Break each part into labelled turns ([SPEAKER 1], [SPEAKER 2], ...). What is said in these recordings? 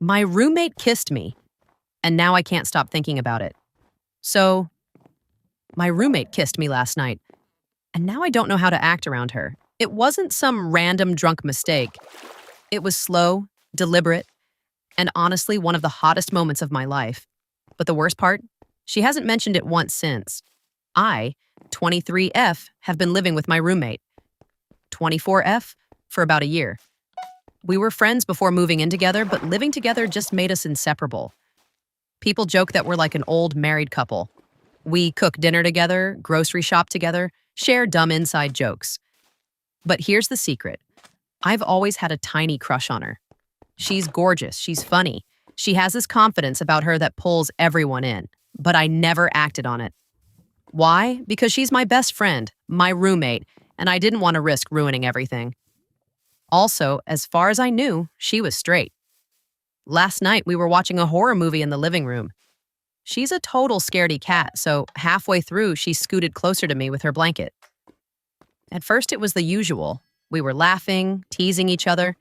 [SPEAKER 1] My roommate kissed me, and now I can't stop thinking about it. So, my roommate kissed me last night, and now I don't know how to act around her. It wasn't some random drunk mistake. It was slow, deliberate, and honestly one of the hottest moments of my life. But the worst part? She hasn't mentioned it once since. I, 23F, have been living with my roommate. 24F for about a year. We were friends before moving in together, but living together just made us inseparable. People joke that we're like an old married couple. We cook dinner together, grocery shop together, share dumb inside jokes. But here's the secret. I've always had a tiny crush on her. She's gorgeous, she's funny. She has this confidence about her that pulls everyone in, but I never acted on it. Why? Because she's my best friend, my roommate, and I didn't want to risk ruining everything. Also, as far as I knew, she was straight. Last night, we were watching a horror movie in the living room. She's a total scaredy cat, so halfway through, she scooted closer to me with her blanket. At first, it was the usual. We were laughing, teasing each other.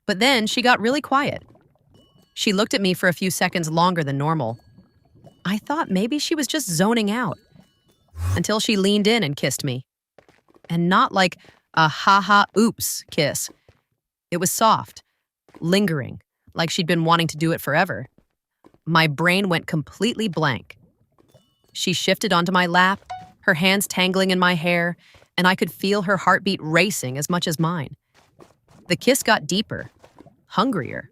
[SPEAKER 1] But then she got really quiet. She looked at me for a few seconds longer than normal. I thought maybe she was just zoning out. Until she leaned in and kissed me. And not like a ha-ha oops kiss. It was soft, lingering, like she'd been wanting to do it forever. My brain went completely blank. She shifted onto my lap, her hands tangling in my hair, and I could feel her heartbeat racing as much as mine. The kiss got deeper, hungrier.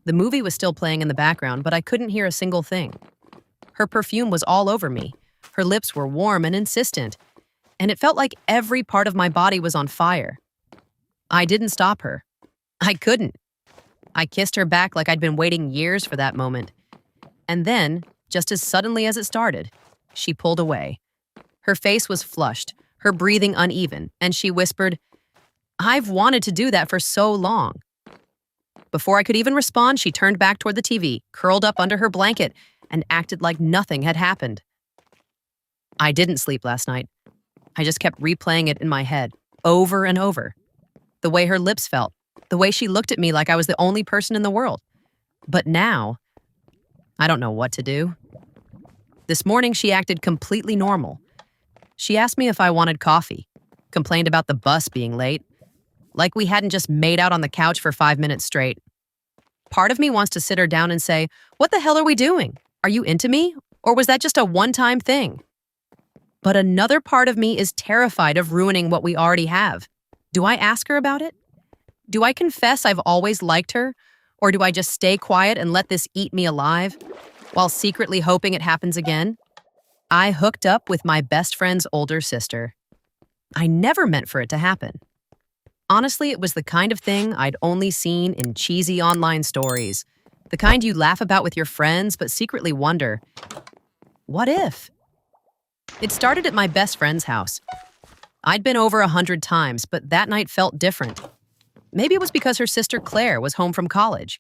[SPEAKER 1] The movie was still playing in the background, but I couldn't hear a single thing. Her perfume was all over me. Her lips were warm and insistent, and it felt like every part of my body was on fire. I didn't stop her. I couldn't. I kissed her back like I'd been waiting years for that moment. And then, just as suddenly as it started, she pulled away. Her face was flushed, her breathing uneven, and she whispered, "I've wanted to do that for so long." Before I could even respond, she turned back toward the TV, curled up under her blanket, and acted like nothing had happened. I didn't sleep last night. I just kept replaying it in my head, over and over. The way her lips felt, the way she looked at me like I was the only person in the world. But now, I don't know what to do. This morning, she acted completely normal. She asked me if I wanted coffee, complained about the bus being late, like we hadn't just made out on the couch for 5 minutes straight. Part of me wants to sit her down and say, "What the hell are we doing? Are you into me? Or was that just a one-time thing?" But another part of me is terrified of ruining what we already have. Do I ask her about it? Do I confess I've always liked her? Or do I just stay quiet and let this eat me alive, while secretly hoping it happens again? I hooked up with my best friend's older sister. I never meant for it to happen. Honestly, it was the kind of thing I'd only seen in cheesy online stories, the kind you laugh about with your friends but secretly wonder, what if? It started at my best friend's house. I'd been over 100 times, but that night felt different. Maybe it was because her sister Claire was home from college.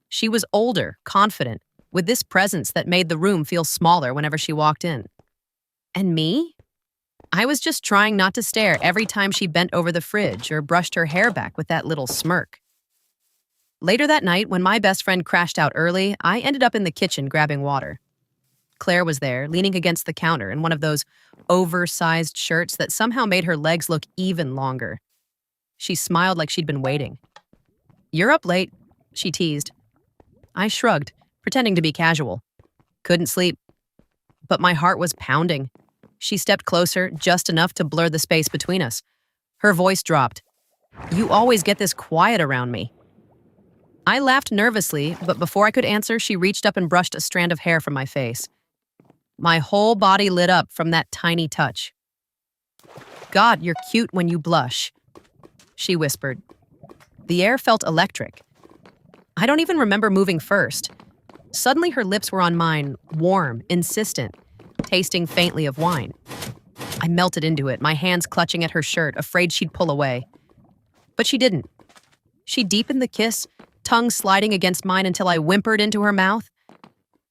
[SPEAKER 1] She was older, confident, with this presence that made the room feel smaller whenever she walked in. And me? I was just trying not to stare every time she bent over the fridge or brushed her hair back with that little smirk. Later that night, when my best friend crashed out early, I ended up in the kitchen grabbing water. Claire was there, leaning against the counter in one of those oversized shirts that somehow made her legs look even longer. She smiled like she'd been waiting. "You're up late," she teased. I shrugged, pretending to be casual. Couldn't sleep. But my heart was pounding. She stepped closer, just enough to blur the space between us. Her voice dropped. "You always get this quiet around me." I laughed nervously, but before I could answer, she reached up and brushed a strand of hair from my face. My whole body lit up from that tiny touch. "God, you're cute when you blush," she whispered. The air felt electric. I don't even remember moving first. Suddenly her lips were on mine, warm, insistent, tasting faintly of wine. I melted into it, my hands clutching at her shirt, afraid she'd pull away. But she didn't. She deepened the kiss, tongue sliding against mine until I whimpered into her mouth.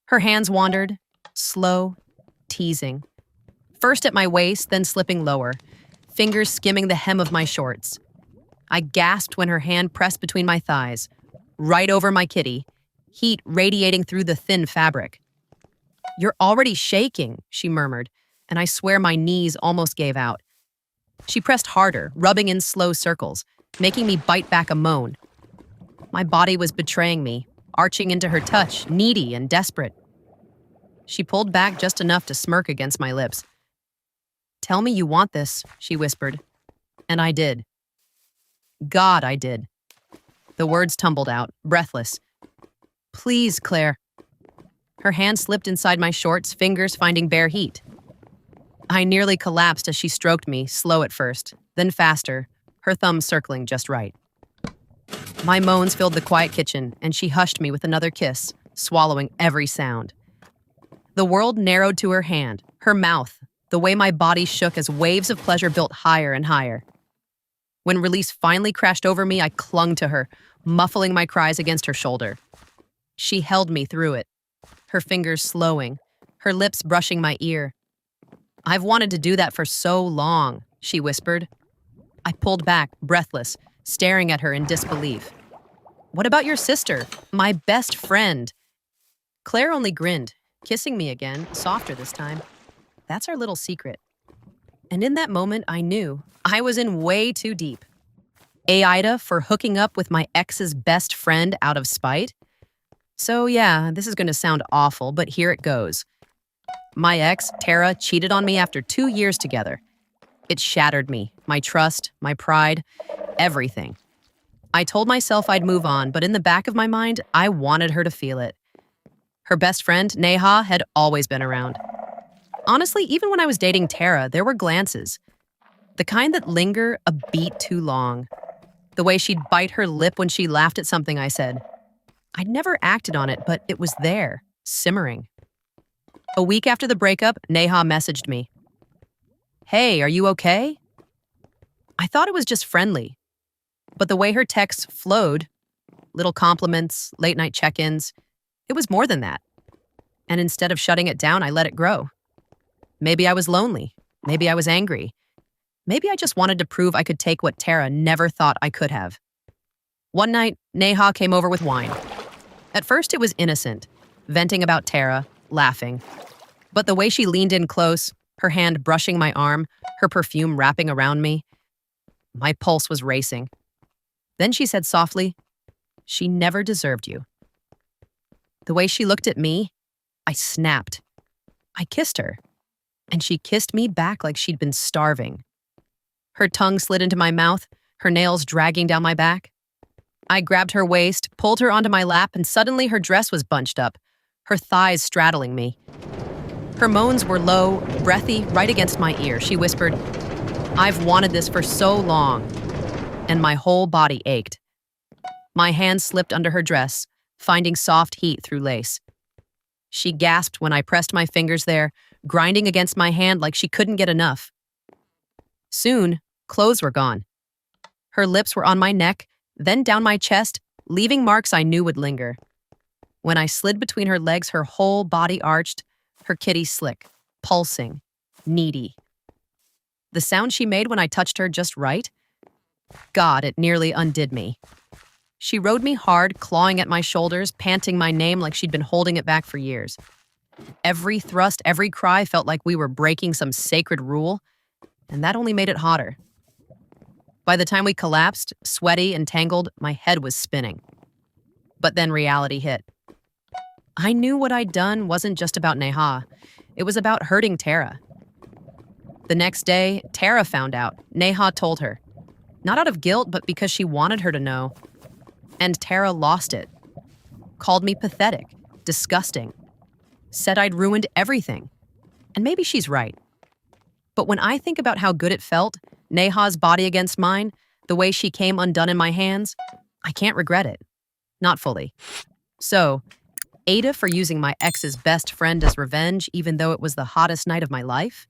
[SPEAKER 1] Her hands wandered, slow, teasing. First at my waist, then slipping lower, fingers skimming the hem of my shorts. I gasped when her hand pressed between my thighs, right over my kitty, heat radiating through the thin fabric. "You're already shaking," she murmured, and I swear my knees almost gave out. She pressed harder, rubbing in slow circles, making me bite back a moan. My body was betraying me, arching into her touch, needy and desperate. She pulled back just enough to smirk against my lips. "Tell me you want this," she whispered. And I did. God, I did. The words tumbled out, breathless. "Please, Claire." Her hand slipped inside my shorts, fingers finding bare heat. I nearly collapsed as she stroked me, slow at first, then faster, her thumb circling just right. My moans filled the quiet kitchen, and she hushed me with another kiss, swallowing every sound. The world narrowed to her hand, her mouth, the way my body shook as waves of pleasure built higher and higher. When release finally crashed over me, I clung to her, muffling my cries against her shoulder. She held me through it, her fingers slowing, her lips brushing my ear. "I've wanted to do that for so long," she whispered. I pulled back, breathless, staring at her in disbelief. "What about your sister, my best friend?" Claire only grinned, kissing me again, softer this time. That's our little secret. And in that moment, I knew I was in way too deep. AITA for hooking up with my ex's best friend out of spite? So yeah, this is going to sound awful, but here it goes. My ex, Tara, cheated on me after 2 years together. It shattered me, my trust, my pride, everything. I told myself I'd move on, but in the back of my mind, I wanted her to feel it. Her best friend, Neha, had always been around. Honestly, even when I was dating Tara, there were glances. The kind that linger a beat too long. The way she'd bite her lip when she laughed at something I said. I'd never acted on it, but it was there, simmering. A week after the breakup, Neha messaged me. "Hey, are you okay?" I thought it was just friendly. But the way her texts flowed, little compliments, late-night check-ins, it was more than that. And instead of shutting it down, I let it grow. Maybe I was lonely. Maybe I was angry. Maybe I just wanted to prove I could take what Tara never thought I could have. One night, Neha came over with wine. At first, it was innocent, venting about Tara, laughing. But the way she leaned in close, her hand brushing my arm, her perfume wrapping around me, my pulse was racing. Then she said softly, "She never deserved you." The way she looked at me, I snapped. I kissed her, and she kissed me back like she'd been starving. Her tongue slid into my mouth, her nails dragging down my back. I grabbed her waist, pulled her onto my lap, and suddenly her dress was bunched up, her thighs straddling me. Her moans were low, breathy, right against my ear. She whispered, "I've wanted this for so long," and my whole body ached. My hand slipped under her dress, finding soft heat through lace. She gasped when I pressed my fingers there, grinding against my hand like she couldn't get enough. Soon, clothes were gone. Her lips were on my neck, then down my chest, leaving marks I knew would linger. When I slid between her legs, her whole body arched, her kitty slick, pulsing, needy. The sound she made when I touched her just right? God, it nearly undid me. She rode me hard, clawing at my shoulders, panting my name like she'd been holding it back for years. Every thrust, every cry felt like we were breaking some sacred rule, and that only made it hotter. By the time we collapsed, sweaty and tangled, my head was spinning. But then reality hit. I knew what I'd done wasn't just about Neha. It was about hurting Tara. The next day, Tara found out. Neha told her. Not out of guilt, but because she wanted her to know. And Tara lost it. Called me pathetic, disgusting. Said I'd ruined everything. And maybe she's right. But when I think about how good it felt, Neha's body against mine, the way she came undone in my hands, I can't regret it. Not fully. So, AITA for using my ex's best friend as revenge, even though it was the hottest night of my life?